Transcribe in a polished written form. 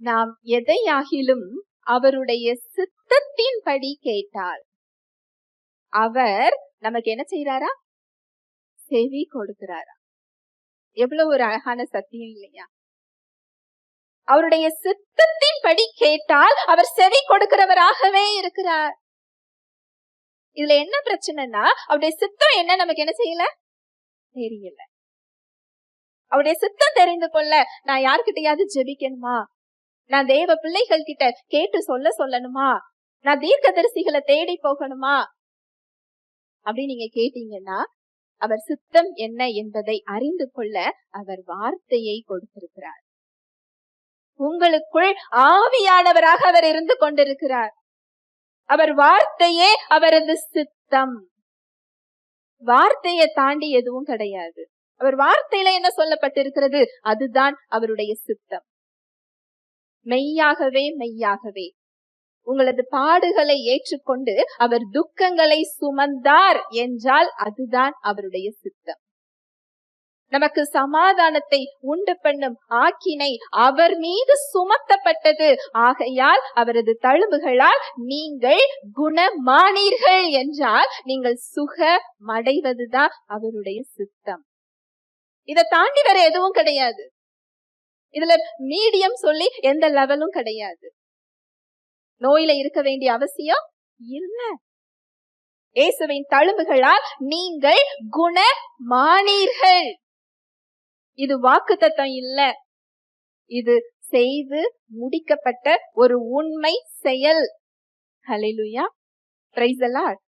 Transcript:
நாம் எதையாகிலும் அவருடைய சித்தத்தின்படி கேட்டால் அவர் நமக்கு என்ன செய்யறாரா? செவி கொடுக்கிறாரா? எவ்வளவு ஒரு அழகான சத்தியம் இல்லையா? அவருடைய சித்தத்தின்படி கேட்டால் அவர் செவி கொடுக்கிறவராகவே இருக்கிறார். இதுல என்ன பிரச்சனைனா, அவருடைய சித்தம் என்ன நமக்கு என்ன செய்யல, தெரியல. அவருடைய சித்தம் தெரிந்து கொள்ள நான் யார்கிட்டயாவது ஜெபிக்கணுமா? நான் தேவ பிள்ளைகள் கிட்ட கேட்டு சொல்லணுமா? நான் தீர்க்கதரிசிகளை தேடி போகணுமா? அப்படி நீங்க கேட்டீங்கன்னா, அவர் சித்தம் என்ன என்பதை அறிந்து கொள்ள அவர் வார்த்தையை கொடுத்திருக்கிறார். உங்களுக்குள் ஆவியானவராக அவர் இருந்து கொண்டிருக்கிறார். அவர் வார்த்தையே அவரது சித்தம். வார்த்தையை தாண்டி எதுவும் கிடையாது. அவர் வார்த்தையில என்ன சொல்லப்பட்டிருக்கிறது, அதுதான் அவருடைய சித்தம். மெய்யாகவே மெய்யாகவே உங்களது பாடுகளை ஏற்றுக்கொண்டு அவர் துக்கங்களை சுமந்தார் என்றால் அதுதான் அவருடைய சித்தம். நமக்கு சமாதானத்தை உண்டு பண்ணும் ஆக்கினை அவர் மீது சுமத்தப்பட்டது. ஆகையால் அவரது தழும்புகளால் நீங்கள் குணமானீர்கள் என்றால் நீங்கள் சுகமடைவதுதான் அவருடைய சித்தம். இதை தாண்டி வேற எதுவும் கிடையாது. இதுல மீடியம் சொல்லி எந்த லெவலும் கிடையாது. நோயில இருக்க வேண்டிய அவசியம் இல்ல. இயேசுவின் தழும்புகளால் நீங்கள் குணமானீர்கள். இது வாக்குத்தத்தம் இல்ல, இது செய்து முடிக்கப்பட்ட ஒரு உண்மை செயல். ஹல்லேலூயா, பிரைஸ் தி லார்ட்.